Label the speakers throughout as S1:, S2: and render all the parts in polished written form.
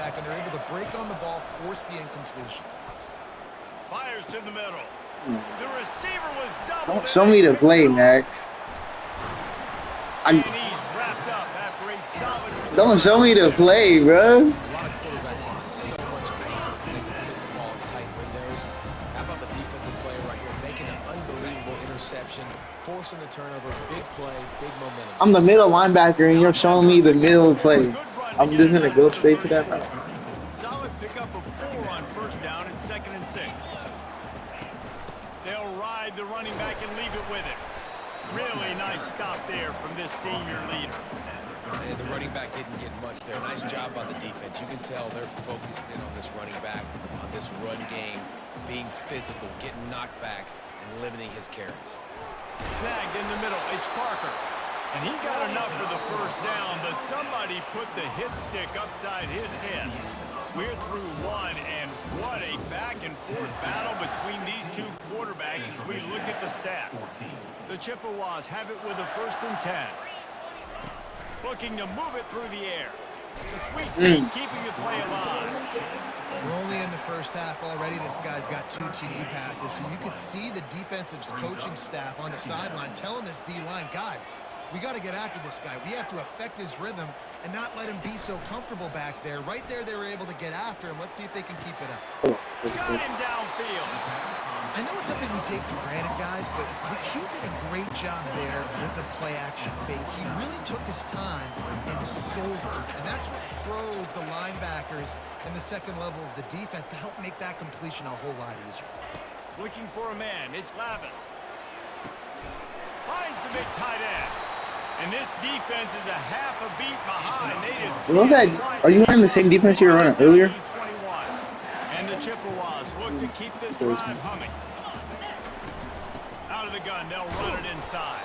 S1: quarterback, and they're able to break on the ball, force the incompletion.
S2: Fires to the middle. The receiver was doubled.
S3: Don't show me the play, Max.
S2: And he's wrapped up after a solid.
S3: Don't show me the play, bro.
S1: A lot of quarterbacks have so much confidence and they can fit the ball in tight windows. How about the defensive player right here making an unbelievable interception, forcing the turnover, big play, big momentum.
S3: I'm the middle linebacker, and you're showing me the middle play. I'm just gonna go straight to that.
S2: Solid pickup of 4 on first down and 2nd and 6. They'll ride the running back and leave it with it. Really nice stop there from this senior leader.
S1: And the running back didn't get much there. Nice job by the defense. You can tell they're focused in on this running back, on this run game, being physical, getting knockbacks, and limiting his carries.
S2: Snagged in the middle, it's Parker. And he got enough for the first down, but somebody put the hit stick upside his head. We're through one, and what a back-and-forth battle between these two quarterbacks as we look at the stats. The Chippewas have it with a 1st and 10. Looking to move it through the air. The sweet feet keeping the play alive.
S1: We're only in the first half already. This guy's got 2 TD passes, so you could see the defensive coaching staff on the sideline telling this D-line, guys, we got to get after this guy. We have to affect his rhythm and not let him be so comfortable back there. Right there, they were able to get after him. Let's see if they can keep it up.
S2: Got him downfield.
S1: I know it's something we take for granted, guys, but Q did a great job there with the play-action fake. He really took his time and sold it, and that's what froze the linebackers in the second level of the defense to help make that completion a whole lot easier.
S2: Looking for a man. It's Lavis. Finds the big tight end. And this defense is a half a beat behind. They just
S3: Are you running the same defense you were running earlier?
S2: And the Chippewas look to keep this drive humming. Out of the gun, they'll run it inside.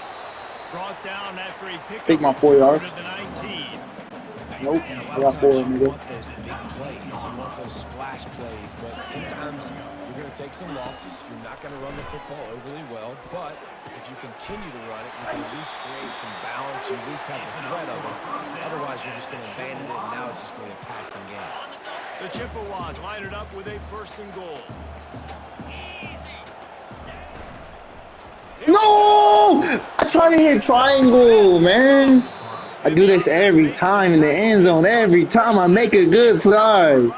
S2: Brought down after he picked
S3: Take my 4 yards.
S2: the 19.
S3: Nope,
S1: And a
S3: I
S1: lot
S3: got
S1: of
S3: 4
S1: times
S3: in
S1: you
S3: there.
S1: want those big plays. You want those splash plays, but sometimes you're going to take some losses. You're not going to run the football overly well, but if you continue to run it, you can at least create some balance. You at least have the threat of it. Otherwise, you're just going to abandon it, and now it's just going to be a passing game.
S2: The Chippewas line it up with a 1st and goal.
S3: No! I try to hit triangle, man. I do this every time in the end zone. Every time I make a good play.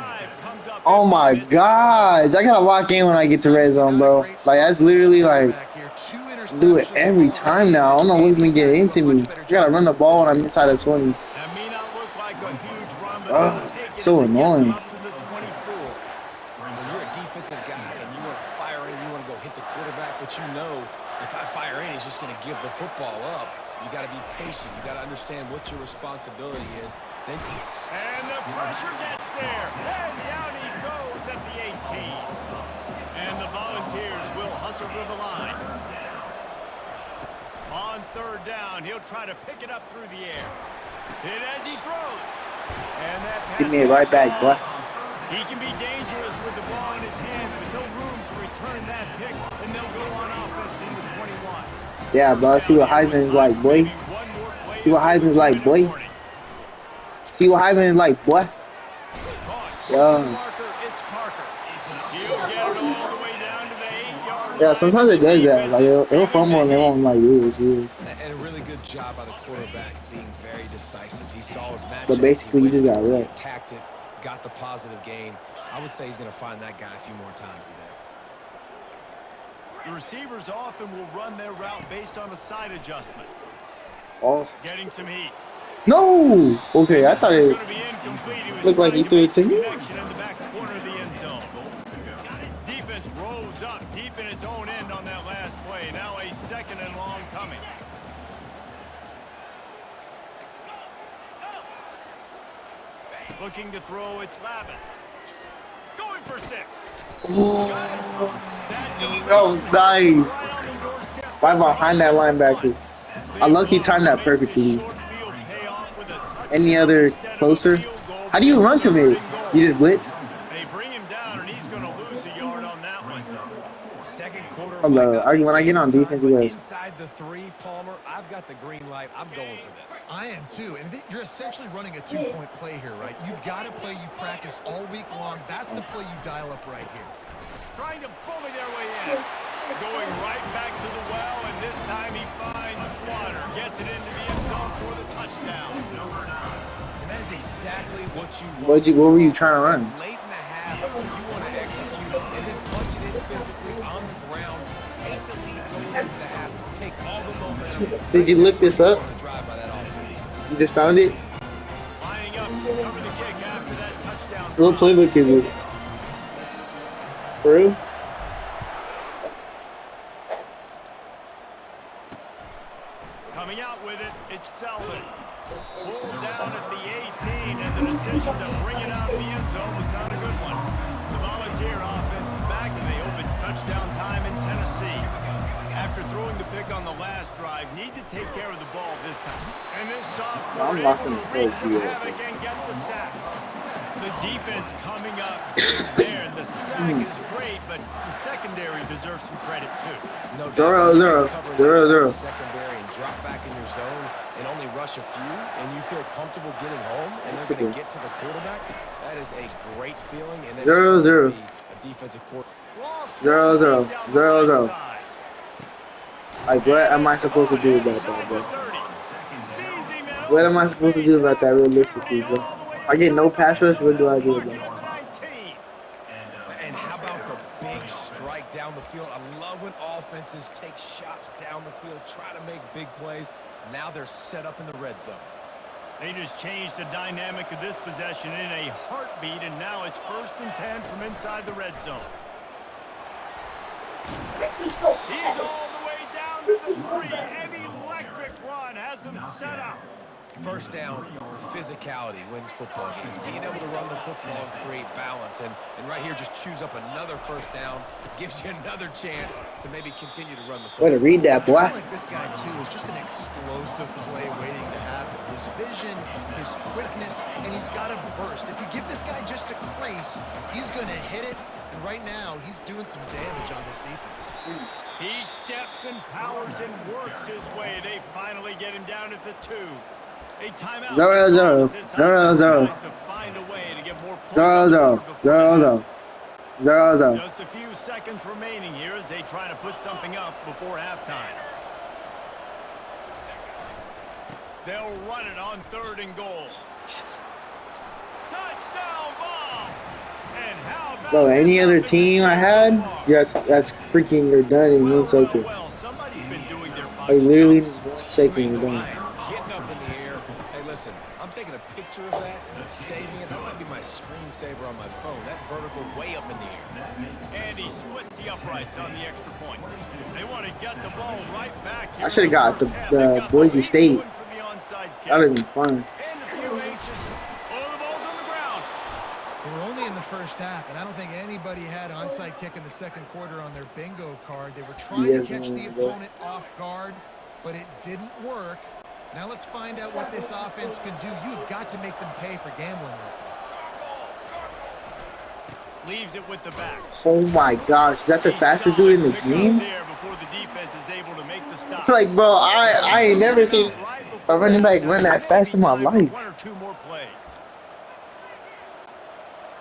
S3: Oh my gosh. I gotta lock in when I get to red zone, bro. Like, that's literally like, do it every time now. I don't know what's gonna get into me. I gotta run the ball when I'm inside of 20.
S2: That may not look like a huge run, but
S3: It's so annoying.
S2: up to the 24.
S1: When you're a defensive guy and you want to fire in and you want to go hit the quarterback, but you know if I fire in, he's just going to give the football up. You got to be patient. You got to understand what your responsibility is. Then,
S2: and the pressure gets there. And down he goes at the 18. And the Volunteers will hustle to the line. On 3rd down, he'll try to pick it up through the air. Hit as he throws. And that pass
S3: Give me it right back, boy.
S2: He can be dangerous with the ball in his hands, but no room to return that pick, and they'll go on offense from the 21.
S3: Yeah, bro. See what Heisman is like, boy. See what Heisman is like, boy. See what Heisman is like, boy. Yeah. Yeah, sometimes it does that. Like, it'll fumble and they won't like lose. Weird.
S1: and a really good job by the quarterback being very decisive. He saw his matchup.
S3: But basically, you just got wrecked.
S1: Attacked it, got the positive gain. I would say he's going to find that guy a few more times today.
S2: The receivers often will run their route based on a side adjustment.
S3: Off.
S2: Getting some heat.
S3: No! Okay, I thought it looked like he threw it to me.
S2: In the back corner of the end zone. Defense rose up deep in its own end on that last play. Now a 2nd and long coming. Looking to throw, it's Lavis. Going for 6.
S3: That was nice. Right behind that linebacker. I lucky timed that perfectly. Any other closer? How do you run commit? You just blitz?
S2: They bring him down, and he's going to lose a yard on that one. 2nd quarter
S4: might not be
S3: When I get
S4: game
S3: on
S4: time,
S3: defense, you
S4: but
S3: guys.
S4: inside the three, Palmer, I've got the green light. I'm going for this.
S1: I am too, and you're essentially running a two-point play here, right? You've got to play you've practiced all week long. That's the play you dial up right here.
S2: Trying to bully their way in. Going right back to the well, and this time he finds water. Gets it into the end zone for the touchdown.
S4: And that is exactly what you want.
S3: What were you trying to run?
S4: Late in the half, you want to execute and then punch it in physically on the ground. Take the lead going into the half. Take all the momentum.
S3: Did you look this up? You just found it?
S2: Lining up to cover the kick after that touchdown.
S3: What playbook is it? For real?
S2: Coming out with it, it's Selden. Pulled down at the 18, and the decision to bring it out of the end zone was not a good one. The Volunteer offense is back, and they hope it's touchdown time in Tennessee. After throwing the pick on the last drive, need to take care of the ball this time. And this sophomore able to wreak some havoc and get the sack. The defense coming up there, and the sack is great, but the secondary deserves some credit too.
S4: No
S3: 0-0.
S4: Secondary and drop back in your zone and only rush a few, and you feel comfortable getting home, and they're going to get to the quarterback. That is a great feeling, and that's
S3: 0-0.
S4: a defensive quarterback.
S3: 0-0. Like, what am I supposed to do about that, bro? What am I supposed to do about that realistically, bro? I get no pass rush, what do I do about it?
S4: And how about the big strike down the field? I love when offenses take shots down the field, try to make big plays. Now they're set up in the red zone.
S2: They just changed the dynamic of this possession in a heartbeat, and now it's 1st and 10 from inside the red zone. He's all the way down to the 3. An electric run has him set up.
S4: First down, physicality wins football games. Being able to run the football and create balance. And right here, just choose up another first down. Gives you another chance to maybe continue to run the football.
S3: Way to read that, boy.
S1: I feel like this guy, too, was just an explosive play waiting to happen. His vision, his quickness, and he's got a burst. If you give this guy just a crease, he's going to hit it. And right now, he's doing some damage on this defense.
S2: He steps and powers and works his way. They finally get him down at the 2. A timeout.
S3: 0-0. 0-0.
S2: To find a way to get more points
S3: 0-0. 0-0. 0-0.
S2: Just a few seconds remaining here as they try to put something up before halftime. They'll run it on 3rd and goal. Touchdown ball. And how about
S3: Bro, any other team I had, that's freaking, you're done in 1 second.
S2: Well, somebody's been doing their
S3: Like, literally 1 second, you're done.
S4: Getting up in the air. Hey, listen, I'm taking a picture of that, saving it. That might be my screensaver on my phone. That vertical way up in the air.
S2: And he splits the uprights on the extra point. They want to get the ball right back here.
S3: I should have got the Boise State. That would have been fun.
S2: And a few H's. Oh, the ball's on the ground.
S1: We're only in the first half, and I don't think anybody had onside kick in the second quarter on their bingo card. They were trying to catch the opponent off guard, but it didn't work. Now let's find out what this offense can do. You've got to make them pay for gambling.
S2: Leaves it with the back.
S3: Oh my gosh, is that the fastest dude in the game? It's like, bro, I ain't never seen a running back run that fast in my life.
S2: 1 or 2 more plays.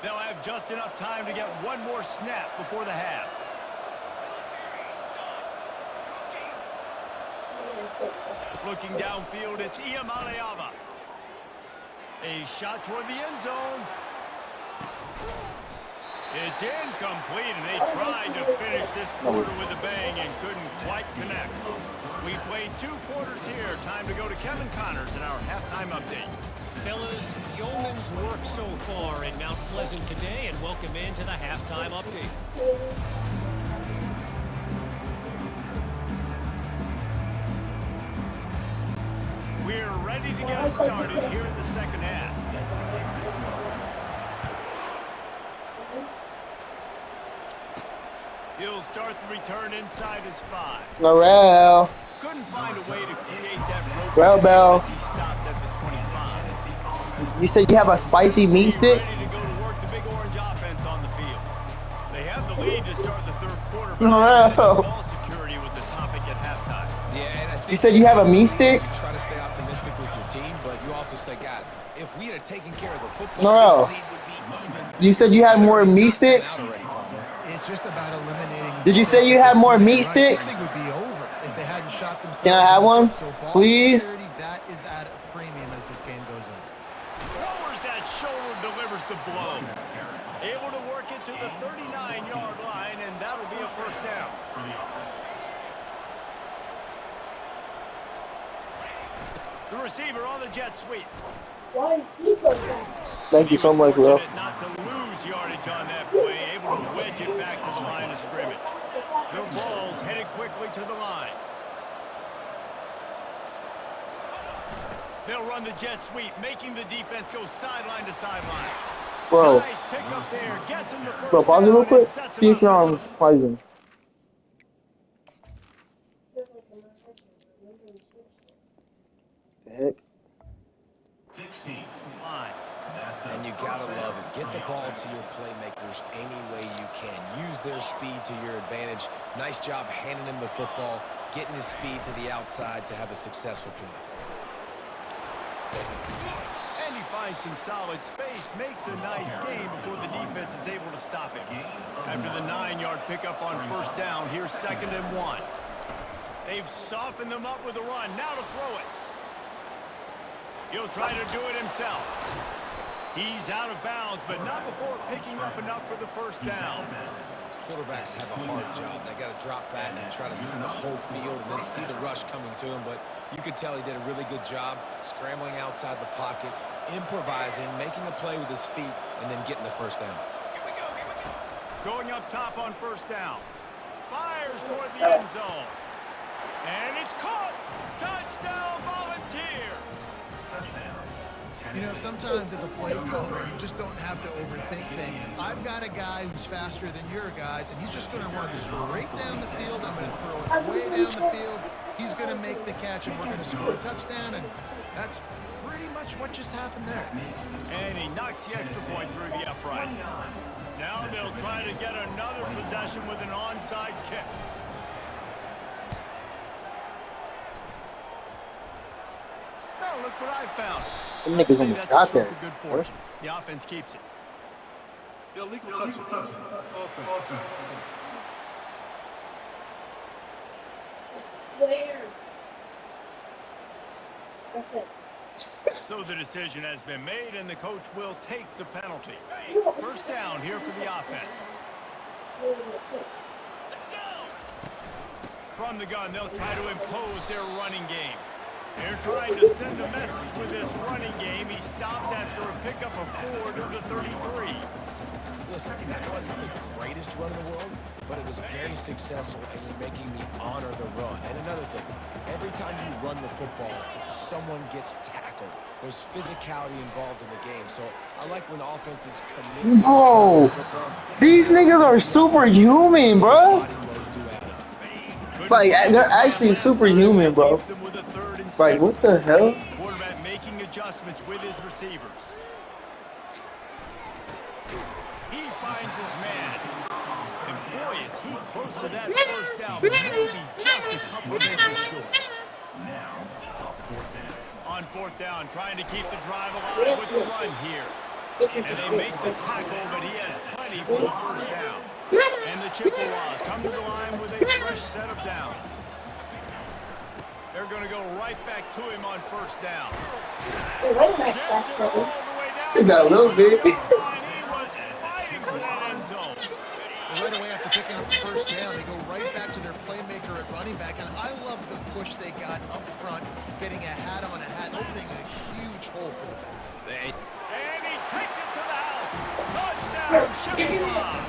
S2: They'll have just enough time to get one more snap before the half. Looking downfield, it's Iamaleava. A shot toward the end zone. It's incomplete, and they tried to finish this quarter with a bang and couldn't quite connect. We played 2 quarters here. Time to go to Kevin Connors in our halftime update.
S5: Fellas, yeoman's work so far in Mount Pleasant today, and welcome into the halftime update.
S2: We're ready to get started here in the second half. He'll start the return inside his 5.
S3: Morale.
S2: Couldn't find a way to create that
S3: Well, Bell.
S2: as he stopped at the 25.
S3: You said you have a spicy meat stick?
S2: Ready to go to work the big orange offense on the field. They have the lead to start the third quarter.
S3: Morale.
S2: Ball
S3: You said you have a me stick?
S4: You try to stay optimistic with your team, but you also say, guys, if we had taken care of the football,
S3: No.
S4: this lead would be even.
S3: You said you had more me sticks?
S1: It's just about eliminating the
S3: Did you say
S1: mistakes
S3: you
S1: at
S3: had
S1: this
S3: more
S1: point.
S3: meat
S1: You're right. This
S3: sticks?
S1: thing would be over if they hadn't shot themselves
S3: Can I have
S1: in the
S3: one?
S1: foot. So ball
S3: Please?
S1: security, that is at a premium as this game goes on.
S2: Lowers that shoulder, delivers the blow. Able to work it to the 39-yard line, and that'll be a first down. The receiver on the jet sweep.
S6: Why is he so bad?
S3: Thank you so much, bro.
S2: Not to lose yardage on that play, able to wedge it back to the line of scrimmage. The ball's headed quickly to the line. They'll run the jet sweep, making the defense go sideline to sideline.
S3: Bro.
S2: Nice pick up there, gets him the first
S3: Bro, pause it real
S2: down
S3: quick.
S2: and sets
S3: See
S2: him
S3: if you're
S2: up.
S3: on Poison. The heck?
S2: Line.
S4: And you gotta love it. Get the ball to your playmakers any way you can. Use their speed to your advantage. Nice job handing him the football, getting his speed to the outside to have a successful play.
S2: And he finds some solid space, makes a nice gain before the defense is able to stop him. After the 9-yard pickup on first down, here's 2nd and 1. They've softened them up with a run. Now to throw it. He'll try to do it himself. He's out of bounds, but not before picking up enough for the first down.
S4: Quarterbacks have a hard job. They got to drop back and try to see the whole field and then see the rush coming to him. But you could tell he did a really good job scrambling outside the pocket, improvising, making a play with his feet, and then getting the first down.
S2: Going up top on first down. Fires toward the end zone. And it's caught. Touchdown, Volunteers.
S1: You know, sometimes as a play caller, you just don't have to overthink things. I've got a guy who's faster than your guys, and he's just going to run straight down the field. I'm going to throw it way down the field. He's going to make the catch, and we're going to score a touchdown, and that's pretty much what just happened there.
S2: And he knocks the extra point through the uprights. Now they'll try to get another possession with an onside kick. Now look what I found.
S3: Them niggas almost got that.
S2: Good fortune. The offense keeps it.
S7: Illegal touch. Offense.
S6: Where? That's it.
S2: So the decision has been made, and the coach will take the penalty. First down here for the offense. From the gun, they'll try to impose their running game. They're trying to send a message with this running game. He stopped after a pickup of 4 to the 33.
S4: Listen, that wasn't the greatest run in the world, but it was very successful, and you're making me honor the run. And another thing, every time you run the football, someone gets tackled. There's physicality involved in the game, so I like when offenses commit to
S3: Bro, these niggas are superhuman, bro. Like, they're actually superhuman, bro. Like, what the hell?
S2: Quarterback making adjustments with his receivers. He finds his man. And boy, is he close to that first down. Maybe just a couple inches short. On fourth down, trying to keep the drive alive with the run here. And they make the tackle, but he has plenty for the first down. And the Chippewas come to the line with a fresh set of downs. They're going to go right back to him on first down.
S6: Hey, running back's fast, at least.
S3: They got a little bit.
S2: He was fighting for that end zone.
S1: And right away after picking up the first down, they go right back to their playmaker at running back. And I love the push they got up front, getting a hat on a hat, opening a huge hole for the back.
S2: And he takes it to the house. Touchdown, Chippewa.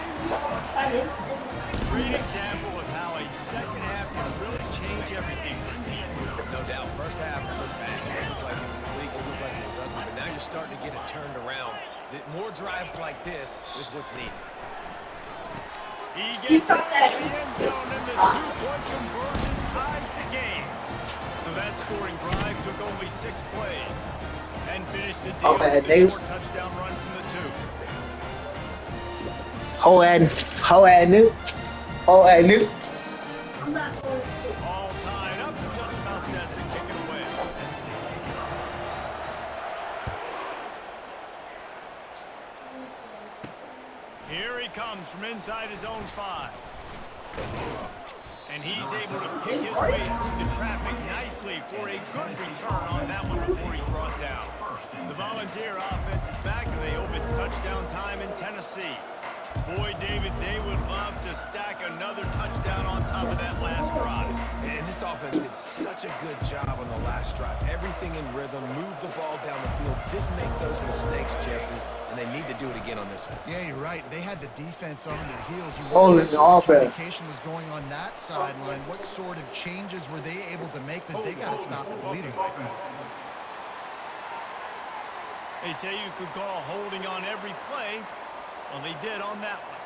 S2: Great example of how a second half can really change everything for a team.
S4: No doubt. First half was bad. It looked like it was bleak. It looked like it was ugly. But now you're starting to get it turned around. More drives like this is what's needed.
S2: He gets out of the end zone, and the two-point conversion ties the game. So that scoring drive took only 6 plays and finished the deal with a short touchdown run from the 2.
S3: Ho ad new.
S2: All tied up to just about 6 Here he comes from inside his own 5. And he's able to pick his way through the traffic nicely for a good return on that one before he's brought down. The Volunteer offense is back, and they hope it's touchdown time in Tennessee. Boy, David, they would love to stack another touchdown on top of that last drive.
S4: And this offense did such a good job on the last drive. Everything in rhythm, moved the ball down the field, didn't make those mistakes, Jesse, and they need to do it again on this one.
S1: Yeah, you're right. They had the defense on their heels. You
S3: Oh,
S1: wonder
S3: it's
S1: what sort of
S3: offense.
S1: communication was going on that sideline. What sort of changes were they able to make? Because they got to stop the bleeding right now.
S2: They say you could call holding on every play. Well, they did on that one.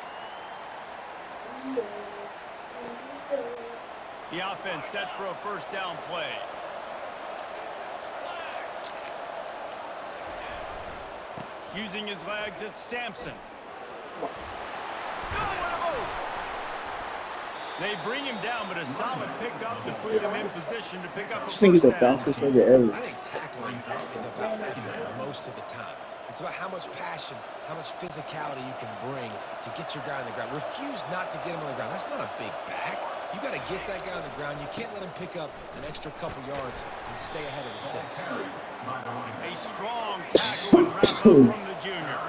S2: The offense set for a first down play. Using his legs, it's Sampson. Oh, what a move! They bring him down, but a solid pickup to put them in position to pick up a
S3: This nigga's
S2: first
S3: the
S2: down.
S3: fastest nigga ever.
S4: I think tackling is about effort most of the time. It's about how much passion, how much physicality you can bring to get your guy on the ground. Refuse not to get him on the ground. That's not a big back. You got to get that guy on the ground. You can't let him pick up an extra couple yards and stay ahead of the sticks.
S2: A strong tackle and wrap up from the junior.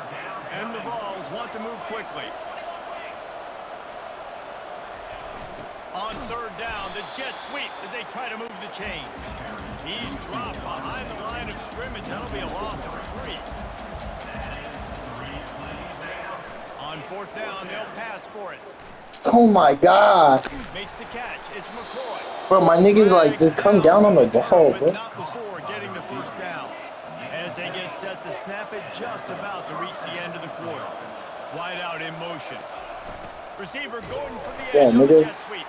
S2: And the Vols want to move quickly. On third down, the jet sweep as they try to move the chains. He's dropped behind the line of scrimmage. That'll be a loss of 3. On fourth down, they'll pass for it.
S3: Oh my god.
S2: Makes the catch. It's McCoy.
S3: Bro, my niggas like just come down on the ball,
S2: But
S3: bro.
S2: not before getting the first down. As they get set to snap it, just about to reach the end of the quarter. Wide out in motion. Receiver going for the edge on the jet sweep.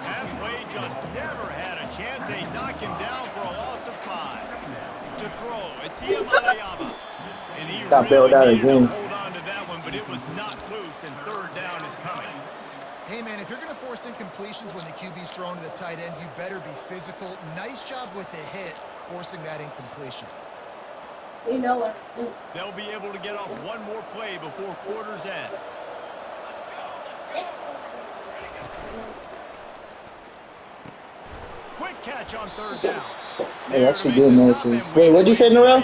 S2: That play just never had a chance. They knock him down for a loss of 5. To throw, it's Ncca. And he
S3: Got bailed out
S2: really needed
S3: again.
S2: to hold on to that one, but it was not loose, and third down is coming.
S1: Hey, man, if you're going to force incompletions when the QB's thrown to the tight end, you better be physical. Nice job with the hit, forcing that incompletion.
S6: You know what?
S2: They'll be able to get off one more play before quarter's end. Quick catch on third down.
S3: Hey, that's a good motion. Wait, what'd you say, Noel?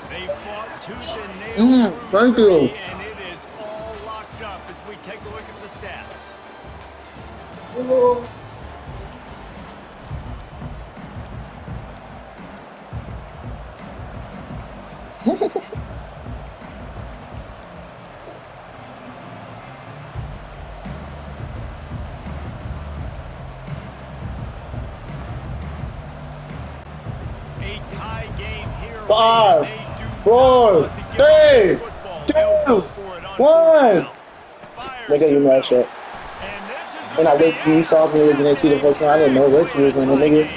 S2: They fought tooth and nail through
S3: Thank you.
S2: 3, and it is all locked up as we take a look at the stats.
S6: Ooh.
S2: A tie game here.
S3: 5,
S2: They do
S3: 4,
S2: not want to give up
S3: 3,
S2: this football. They'll go
S3: 2,
S2: for it on
S3: 1.
S2: fourth down. Fires
S3: Look at you,
S2: to
S3: man,
S2: middle.
S3: shit.
S2: And this is
S3: And I
S2: gonna
S3: looked,
S2: be
S3: he saw me looking at you the first one. I didn't know what you was doing, nigga.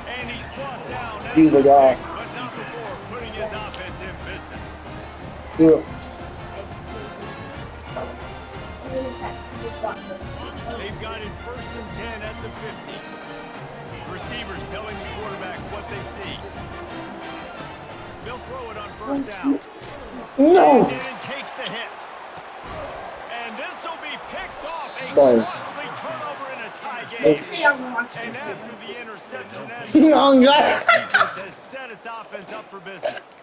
S2: And he's brought down. That's
S3: He's like,
S2: a
S3: y'all.
S2: pick, but not before putting his offense in business.
S3: Do it.
S2: They've got it 1st and 10 at the 50. Receivers telling the quarterback what they see. They'll throw it on first down.
S3: No.
S2: And takes the hit. And this will be picked off. A
S3: Boy.
S2: costly turnover in a tie game.
S6: See, I'm watching.
S2: And after the interception,
S3: Young
S2: the
S3: guy.
S2: defense has set its offense up for business.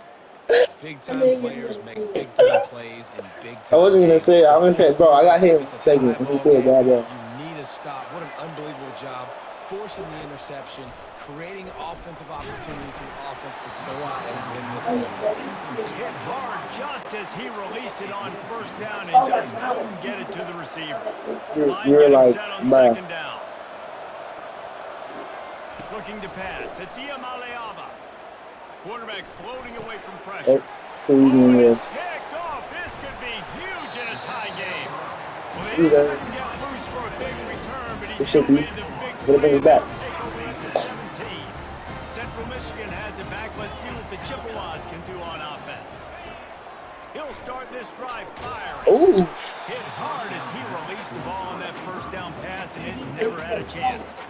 S4: Big-time players make big-time plays and big-time
S3: I wasn't gonna
S4: games.
S3: say, I was gonna say, bro, I got hit
S4: It's a
S3: second.
S4: tie
S3: He
S4: ball
S3: threw a
S4: game.
S3: bad ball.
S4: You need to stop. What an unbelievable job forcing the interception, creating offensive opportunity for the offense to go out and win this ball.
S2: Hit hard just as he released it on first down and just couldn't get it to the receiver. Line
S3: You're
S2: getting
S3: like,
S2: set on
S3: bruh.
S2: second down. Looking to pass. It's Ncca. Quarterback floating away from pressure.
S3: Cleveland
S2: It's
S3: is.
S2: picked off. This could be huge in a tie game. Well, they
S3: Do that.
S2: didn't get loose for a big return, but he
S3: It
S2: still
S3: should be.
S2: made the big
S3: Gotta bring it back.
S2: takeover at the 17. Central Michigan has it back. Let's see what the Chippewas can do on offense. He'll He'll start this drive firing.
S3: Ooh.
S2: Hit hard as he released the ball on that first down pass, and it never had a chance.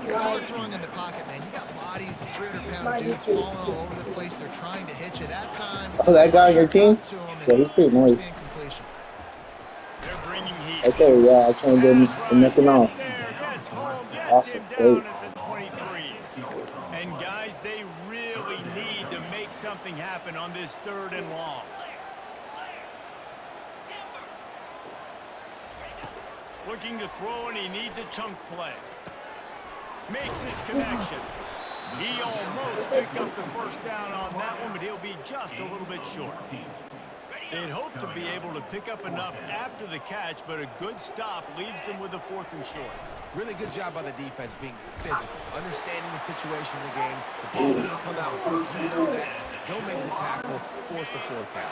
S1: It's hard throwing in the pocket, man. You got bodies and 300-pound dudes falling all over the place. They're trying to hit you. That time,
S3: Oh, that guy on your team?
S1: to him
S3: Yeah, he's pretty
S1: forced the
S3: nice.
S1: incompletion.
S2: They're bringing heat.
S3: Okay, yeah, I can't get nothing off.
S2: Gets home, gets
S3: Awesome,
S2: him
S3: great.
S2: down at the 23. And guys, they really need to make something happen on this 3rd and long. Looking to throw, and he needs a chunk play. Makes his connection. He almost picked up the first down on that one, but he'll be just a little bit short. They'd hope to be able to pick up enough after the catch, but a good stop leaves them with a 4th and short.
S4: Really good job by the defense being physical, understanding the situation in the game. The ball's going to come out quick. You know that. Go make the tackle, force the 4th down.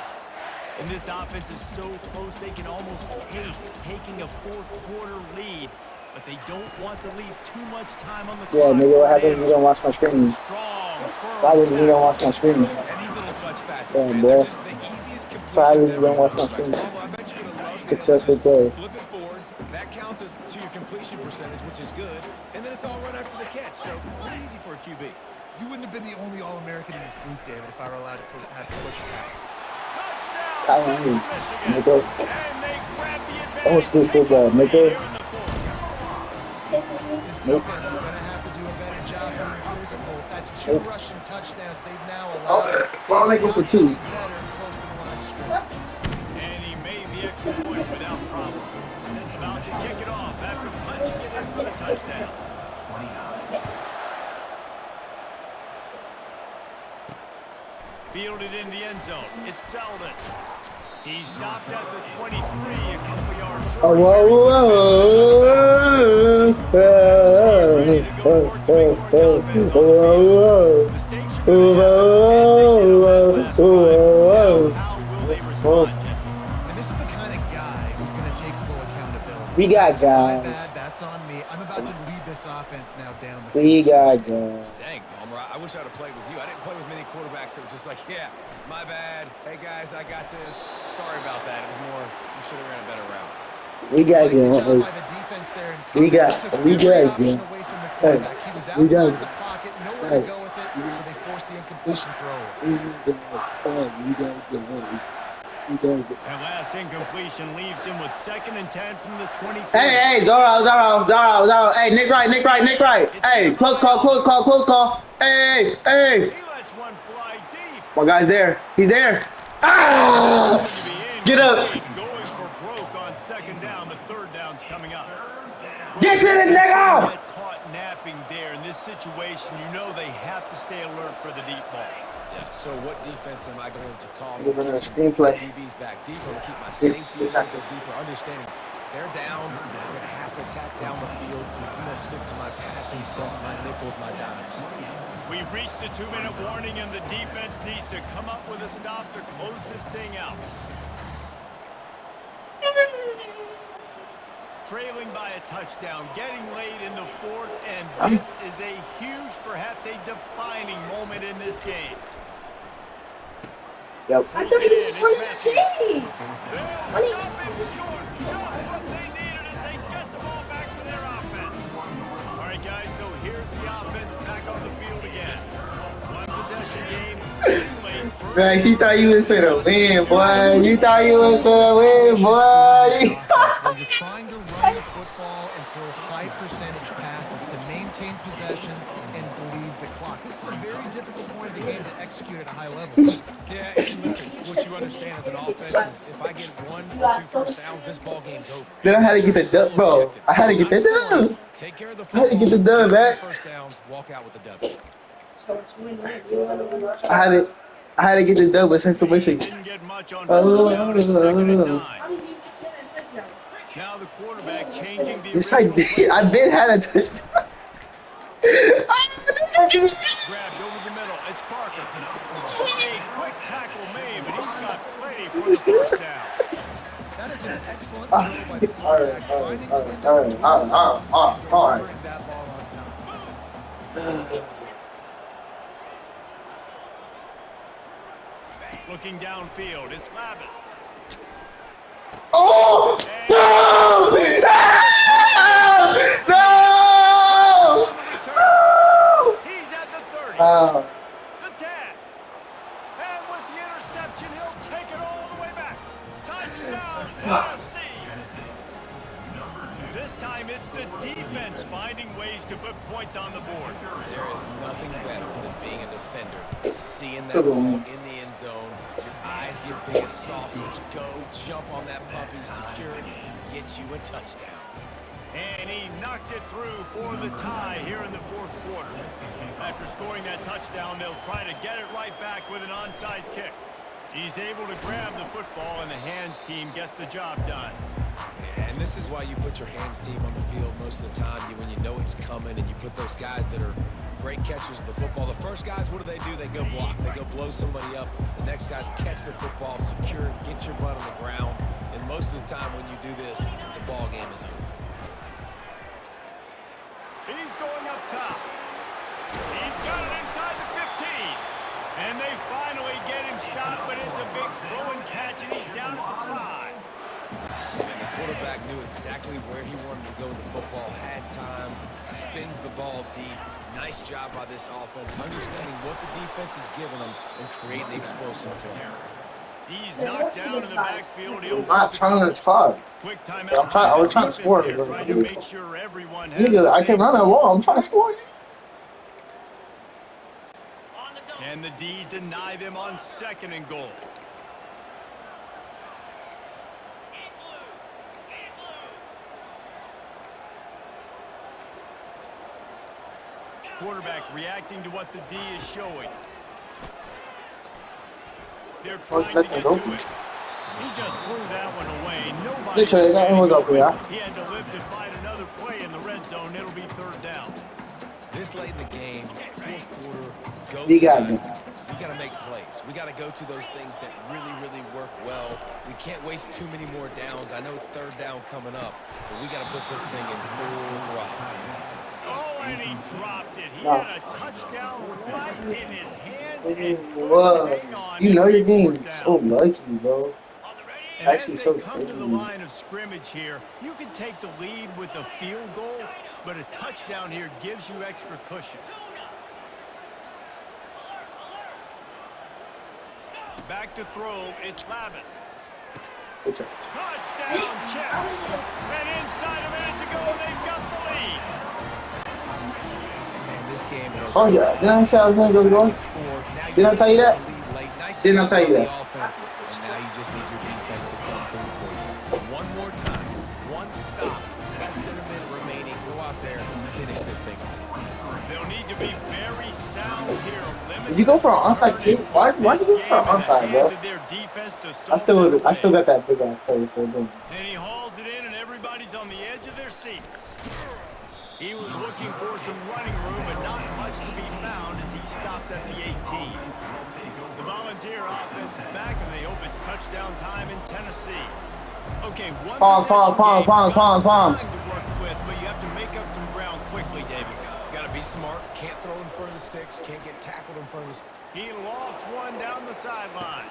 S2: And this offense is so close they can almost taste taking a 4th quarter lead, but they don't want to leave too much time on the clock.
S3: Yeah, nigga, what happens if you don't watch my screen? Why would you don't watch my screen?
S4: And these little touch passes,
S3: Yeah,
S4: man,
S3: bro.
S4: they're just the easiest completions
S3: So I
S4: ever.
S3: really don't watch my screen.
S4: I bet you're going to love
S3: Successful
S4: this.
S3: play.
S4: Flip it forward. That counts as to your completion percentage, which is good. And then it's all run after the catch, so pretty easy for a QB.
S1: You wouldn't have been the only All-American in this booth, David, if I were allowed to have to push it.
S2: Touchdown,
S3: Nigga.
S2: and they grab the advantage.
S3: Old school football, nigga.
S1: This defense is going to have to do a better job being physical. That's 2 rushing touchdowns they've now allowed.
S3: Well, I'll make it for 2.
S1: Better close to the line of scrimmage.
S2: And he made the extra point without problem. About to kick it off after punching it in for the touchdown. Fielded in the end zone. It's Selden. He stopped at the 23, a couple yards short.
S3: Oh, whoa.
S2: Mistakes are going to happen as they did last time. How will they respond, Jesse?
S1: And this is the kind of guy who's going to take full accountability.
S3: We got
S1: That's my
S3: guys.
S1: bad, that's on me. I'm about to lead this offense now down the
S3: We
S1: field.
S3: got guys.
S4: Dang, Palmer, I wish I would have played with you. I didn't play with many quarterbacks that were just like, yeah, my bad. Hey, guys, I got this. Sorry about that. It was more, you should have ran a better route.
S3: We got
S1: Good job
S3: guys.
S1: by the defense there. And
S3: We got-
S1: took
S3: we
S1: every
S3: got
S1: option
S3: guys.
S1: away from the
S3: Hey,
S1: quarterback. He was
S3: we got
S1: outside the pocket, nowhere
S3: Hey.
S1: to go with it, so they forced the incompletion throw.
S2: That last incompletion leaves him with 2nd and 10 from the 23.
S3: Hey, Zorro. Hey, Nick Wright. Hey, close call. Hey.
S2: He lets one fly deep.
S3: My guy's there. He's there. Ah! Get up.
S2: Going for broke on 2nd down. The 3rd down's coming up.
S3: Get to the nigga!
S2: Get caught napping there in this situation. You know they have to stay alert for the deep ball.
S4: Yeah, so what defense am I going to call?
S3: We're running a
S4: Keep
S3: screenplay.
S4: DBs back deeper, keep my safety a little bit deeper, understanding they're down. I'm going to have to attack down the field. I'm going to stick to my passing sets, my nickels, my dimes.
S2: We've reached the 2-minute warning, and the defense needs to come up with a stop to close this thing out. Trailing by a touchdown, getting late in the 4th, and this is a huge, perhaps a defining moment in this game.
S3: Yep.
S6: I thought he was running the city.
S2: They'll stop him short. Just what they needed as they get the ball back to their offense. All right, guys, so here's the offense back on the field again. One possession game. Getting late.
S3: Max, you thought you was finna win, boy. You thought you was finna win, boy.
S1: Where you're trying to run the football and throw high percentage passes to maintain possession and bleed the clock. This is a very difficult point of the game to execute at a high level.
S4: Yeah, and listen, what you understand as an offense is if I get 1 or 2 first downs, this ball game's over.
S3: Then I had to get the dub, bro. I had to get the dub.
S4: Take care of the
S3: I had to get the dub,
S4: football,
S3: Max.
S4: first downs, walk out with the W.
S3: I had to get the dub with Central Michigan.
S2: Didn't get much on first down at 2nd and 9. Now the quarterback changing the
S3: Yes, I
S2: original
S3: did.
S2: play.
S3: I did have a touchdown.
S2: Grabbed over the middle. It's Parker. A quick tackle made, but he's not ready for the first down.
S1: That is an excellent throw by the
S3: All right,
S1: quarterback,
S3: all
S1: finding
S3: right,
S1: the window
S3: all right,
S1: and
S3: all right.
S1: delivering that ball on time.
S2: Looking downfield, it's Lavis.
S3: Oh! No! No! No!
S2: He's at the 30.
S3: Oh.
S2: The 10. And with the interception, he'll take it all the way back. Touchdown, Tennessee. This time it's the defense finding ways to put points on the board.
S4: There is nothing better than being a defender. Seeing that ball in the end zone, your eyes get big as saucers. Go, jump on that puppy, secure it, get you a touchdown.
S2: And he knocks it through for the tie here in the fourth quarter. After scoring that touchdown, they'll try to get it right back with an onside kick. He's able to grab the football, and the hands team gets the job done.
S4: And this is why you put your hands team on the field most of the time. When you know it's coming, and you put those guys that are great catchers of the football. The first guys, what do? They go block. They go blow somebody up. The next guys catch the football, secure it, get your butt on the ground. And most of the time when you do this, the ball game is over.
S2: He's going up top. He's got it inside the 15. And they finally get him stopped, but it's a big throw and catch, and he's down at the 5.
S4: And the quarterback knew exactly where he wanted to go with the football, had time, spins the ball deep. Nice job by this offense, understanding what the defense is giving them and creating the explosive play.
S2: He's knocked down in the backfield. He'll
S3: I'm not trying to try.
S2: quick timeout.
S3: I'm trying. I was trying to score.
S2: Trying to make sure everyone has
S3: Nigga, I can't run that wall. I'm trying to score.
S2: Can the D deny them on 2nd and goal? Quarterback reacting to what the D is showing. They're trying to get to it. He just threw that one away. Nobody.
S3: Literally, that was up here.
S2: He had to live to find another play in the red zone. It'll be 3rd down.
S4: This late in the game, fourth quarter, go
S3: We got
S4: time.
S3: guys.
S4: We got to make plays. We got to go to those things that really, really work well. We can't waste too many more downs. I know it's 3rd down coming up, but we got to put this thing in full throttle.
S2: Oh, and he dropped it. He had a touchdown right in his hands. And
S3: Whoa.
S2: hang on
S3: You know
S2: and
S3: you're getting
S2: fourth
S3: so
S2: down.
S3: lucky, bro.
S2: And
S3: Actually,
S2: as
S3: so
S2: they come to the
S3: crazy.
S2: line of scrimmage here, you can take the lead with a field goal, but a touchdown here gives you extra cushion. Back to throw, it's Lavis. Touchdown, Chiefs. And inside a minute to go, they've got the lead.
S4: And man, this game has
S3: Oh yeah, didn't I say I was gonna go going? Didn't I tell you that? Didn't I tell you that?
S4: And now you just need your defense to come through for you. One more time, one stop, less than a minute remaining. Go out there and finish this thing off.
S2: They'll need to be very sound here.
S3: Did you go for an onside kick? Why'd you go for an onside, bro? I still got that big ass play, so good.
S2: And he hauls it in, and everybody's on the edge of their seats. He was looking for some running room, but not much to be found as he stopped at the 18. The Volunteer offense is back, and they hope it's touchdown time in Tennessee. Okay, one
S3: Palms.
S2: to work with, but you have to make up some ground quickly, David.
S4: Got to be smart. Can't throw in front of the sticks. Can't get tackled in front of the sticks.
S2: He lofts one down the sideline.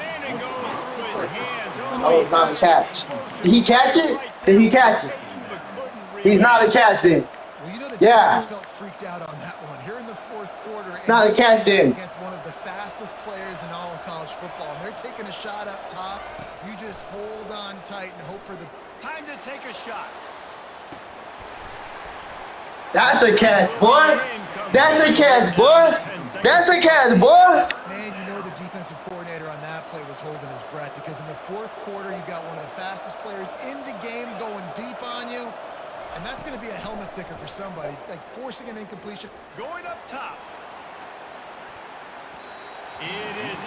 S2: And it goes through his hands.
S3: Oh, not a catch. Did he catch it? Did he catch it? He's not a catch then.
S1: Well, you know the
S3: Yeah.
S1: defense felt freaked out on that one. Here in the fourth quarter,
S3: Not a catch then.
S1: against one of the fastest players in all of college football. And they're taking a shot up top. You just hold on tight and hope for the
S2: Time to take a shot.
S3: That's a catch, boy. That's a catch, boy. That's a catch, boy.
S1: man. You know the defensive coordinator on that play was holding his breath because in the fourth quarter, you got one of the fastest players in the game going deep on you. And that's going to be a helmet sticker for somebody, like forcing an incompletion.
S2: Going up top. It is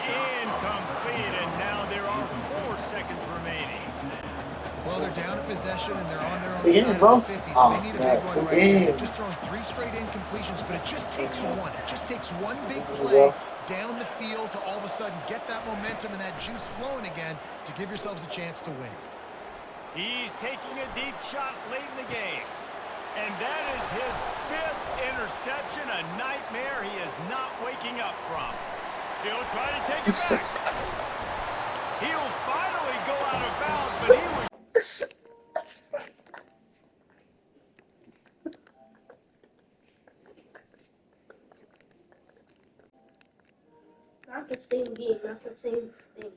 S2: incomplete, and now there are 4 seconds remaining.
S1: Well, they're down a possession, and they're on their own
S3: Again,
S1: side
S3: bro.
S1: of the 50, so
S3: Oh,
S1: they need a
S3: man,
S1: big one right
S3: again.
S1: now. They've just thrown 3 straight incompletions, but it just takes one. It just takes one big play down the field to all of a sudden get that momentum and that juice flowing again to give yourselves a chance to win.
S2: He's taking a deep shot late in the game. And that is his 5th interception, a nightmare he is not waking up from. He'll try to take it back. He'll finally go out of bounds, but he was...
S6: Not the same game, not the same thing.